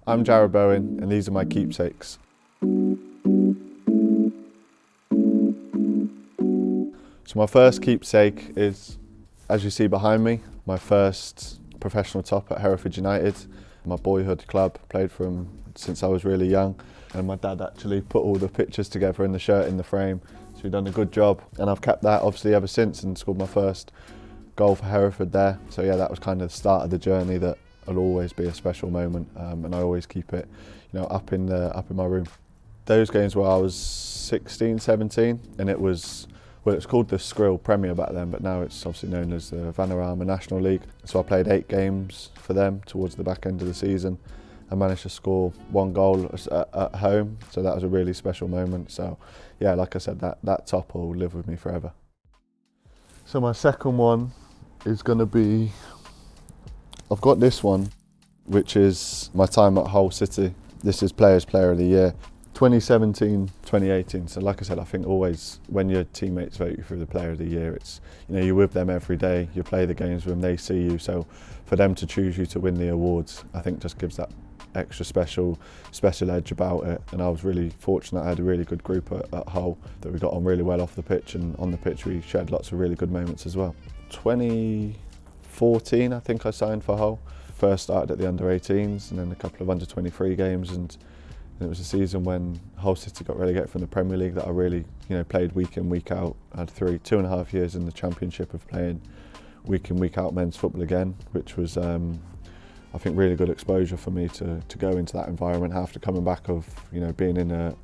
I'm Jarrod Bowen and these are my keepsakes. So my first keepsake is, as you see behind me, my first professional top at Hereford United. My boyhood club, played for them since I was really young, and my dad actually put all the pictures together in the shirt in the frame, so he's done a good job, and I've kept that obviously ever since and scored my first goal for Hereford there. So yeah, that was kind of the start of the journey that will always be a special moment, and I always keep it, up in my room. Those games where I was 16, 17, and it was called the Skrill Premier back then, but now it's obviously known as the Vanarama National League. So I played 8 games for them towards the back end of the season. I managed to score 1 goal at home, so that was a really special moment. So yeah, like I said, that top will live with me forever. So my second one is going to be, I've got this one, which is my time at Hull City. This is Player of the Year. 2017, 2018. So like I said, I think always when your teammates vote you for the Player of the Year, it's, you're with them every day, you play the games with them, they see you. So for them to choose you to win the awards, I think just gives that extra special edge about it. And I was really fortunate. I had a really good group at Hull that we got on really well off the pitch, and on the pitch we shared lots of really good moments as well. 2014, I think I signed for Hull. First started at the under-18s and then a couple of under-23 games, and it was a season when Hull City got relegated from the Premier League that I really, played week in, week out. I had 2.5 years in the Championship of playing week in, week out men's football again, which was, I think, really good exposure for me to go into that environment after coming back of, being in a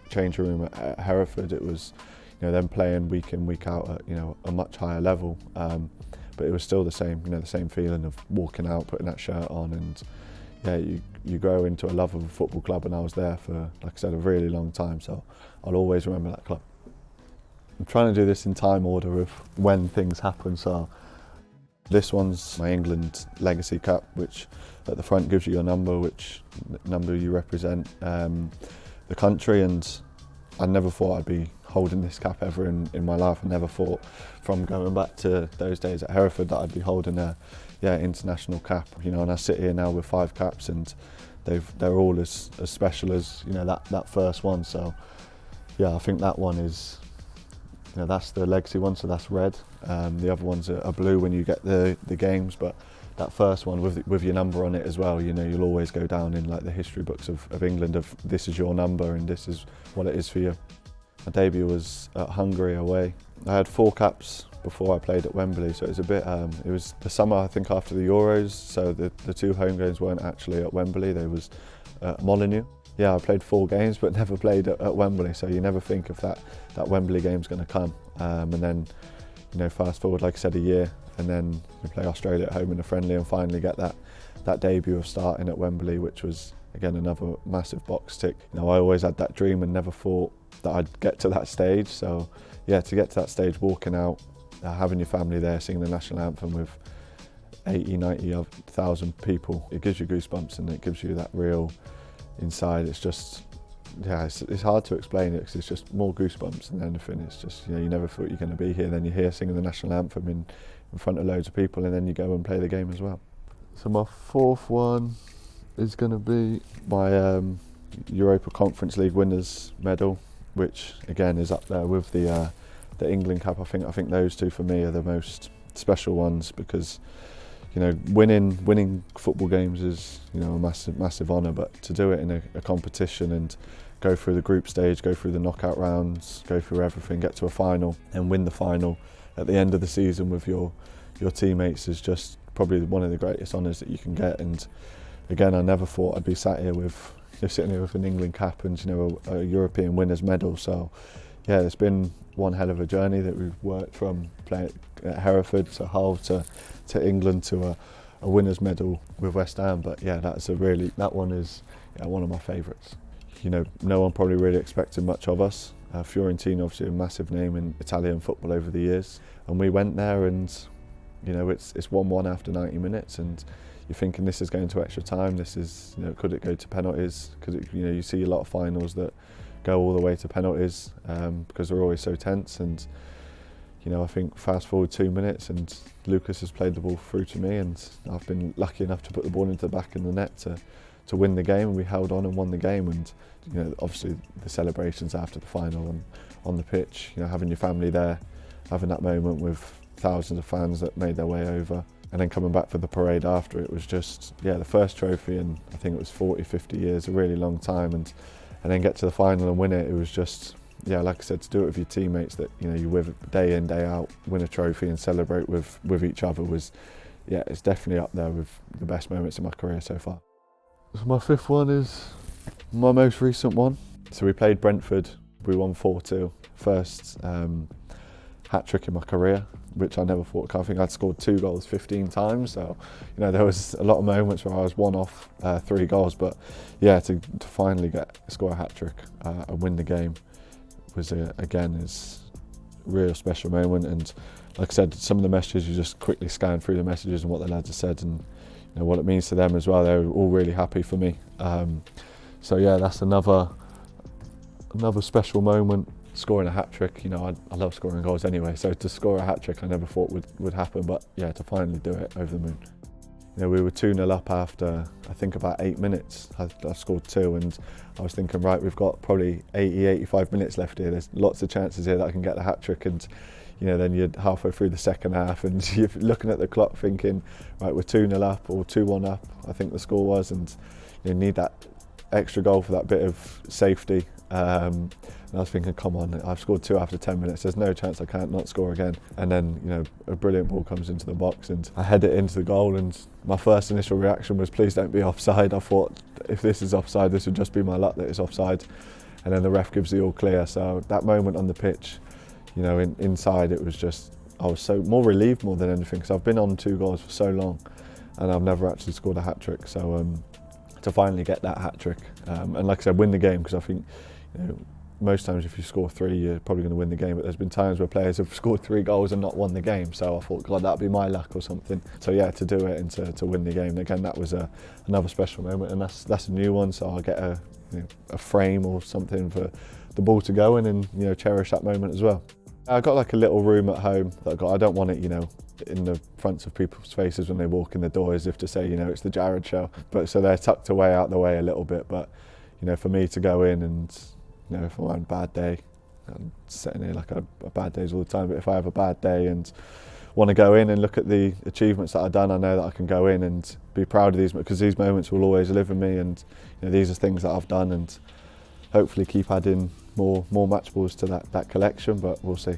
changing room at Hereford. It was, them playing week in, week out at, a much higher level. But it was still the same, the same feeling of walking out, putting that shirt on, and yeah, you grow into a love of a football club, and I was there for, like I said, a really long time, so I'll always remember that club. I'm trying to do this in time order of when things happen, so this one's my England Legacy Cap, which at the front gives you your number, which number you represent the country, and I never thought I'd be holding this cap ever in my life. I never thought, from going back to those days at Hereford, that I'd be holding a international cap. And I sit here now with 5 caps, and they're all as special as that first one. So yeah, I think that one is, that's the legacy one, so that's red. The other ones are blue when you get the games, but that first one with your number on it as well, you'll always go down in like the history books of England of this is your number and this is what it is for you. My debut was at Hungary away. I had 4 caps before I played at Wembley, so it was a bit, it was the summer I think after the Euros, so the 2 home games weren't actually at Wembley, they was at Molineux. Yeah, I played 4 games but never played at Wembley, so you never think of that Wembley game's going to come. And then, fast forward, like I said, a year, and then you play Australia at home in a friendly and finally get that debut of starting at Wembley, which was, again, another massive box tick. I always had that dream and never thought that I'd get to that stage. So yeah, to get to that stage, walking out, having your family there, singing the national anthem with 90,000 people, it gives you goosebumps, and it gives you that real inside. It's just, yeah, it's hard to explain it because it's just more goosebumps than anything. It's just, you never thought you're going to be here, then you're here singing the national anthem in front of loads of people, and then you go and play the game as well. So my 4th one is going to be my Europa Conference League winners medal, which again is up there with the England cap. I think those 2 for me are the most special ones, because winning football games is a massive honour, but to do it in a competition and go through the group stage, go through the knockout rounds, go through everything, get to a final and win the final at the end of the season with your teammates is just probably one of the greatest honours that you can get. And again, I never thought I'd be sitting here with an England cap and a European winners medal. So yeah, it's been one hell of a journey that we've worked from playing at Hereford to Hull to England to a winners medal with West Ham. But yeah, that one is one of my favourites. No one probably really expected much of us. Fiorentina, obviously a massive name in Italian football over the years, and we went there, and it's 1-1 after 90 minutes, and you're thinking this is going to extra time. This is, could it go to penalties? Because you see a lot of finals that go all the way to penalties because they're always so tense. And I think fast forward 2 minutes, and Lucas has played the ball through to me, and I've been lucky enough to put the ball into the back of the net to to win the game, and we held on and won the game. And you know, obviously the celebrations after the final and on the pitch, you know, having your family there, having that moment with thousands of fans that made their way over, and then coming back for the parade after, it was just, yeah, the first trophy in, I think it was 40, 50 years, a really long time, and then get to the final and win it. It was just, yeah, like I said, to do it with your teammates that, you know, you're with day in, day out, win a trophy and celebrate with each other was, yeah, it's definitely up there with the best moments in my career so far. So my fifth one is my most recent one. So we played Brentford, we won 4-2. First hat-trick in my career, which I never thought. I think I'd scored 2 goals 15 times, so you know, there was a lot of moments where I was one off 3 goals, but yeah, to finally score a hat-trick and win the game was again is a real special moment. And like I said, some of the messages, you just quickly scan through the messages and what the lads have said, and you know what it means to them as well. They're all really happy for me. So yeah, that's another special moment. Scoring a hat-trick, you know, I love scoring goals anyway, so to score a hat-trick I never thought would happen, but yeah, to finally do it, over the moon. You know, we were 2-0 up after, I think, about 8 minutes. I scored 2, and I was thinking, right, we've got probably 85 minutes left here. There's lots of chances here that I can get the hat-trick, and you know, then you're halfway through the second half and you're looking at the clock thinking, right, we're 2-0 up or 2-1 up, I think the score was, and you need that extra goal for that bit of safety. And I was thinking, come on, I've scored 2 after 10 minutes, there's no chance I can't not score again. And then, you know, a brilliant ball comes into the box and I head it into the goal, and my first initial reaction was, please don't be offside. I thought, if this is offside, this would just be my luck that it's offside. And then the ref gives the all clear. So that moment on the pitch, you know, inside, it was just, I was so more relieved more than anything, because I've been on 2 goals for so long and I've never actually scored a hat-trick. So to finally get that hat-trick, and like I said, win the game, because I think, you know, most times if you score 3 you're probably going to win the game, but there's been times where players have scored 3 goals and not won the game, so I thought, God, that'd be my luck or something. So yeah, to do it and to win the game, and again, that was another special moment, and that's a new one, so I'll get a frame or something for the ball to go in, and you know, cherish that moment as well. I got like a little room at home that I don't want it, you know, in the fronts of people's faces when they walk in the door, as if to say, you know, it's the Jarrod show. But so they're tucked away out the way a little bit, but you know, for me to go in and, you know, if I'm having a bad day, I'm sitting here like a bad days all the time, but if I have a bad day and want to go in and look at the achievements that I've done, I know that I can go in and be proud of these, because these moments will always live in me, and you know, these are things that I've done, and hopefully keep adding more match balls to that collection, but we'll see.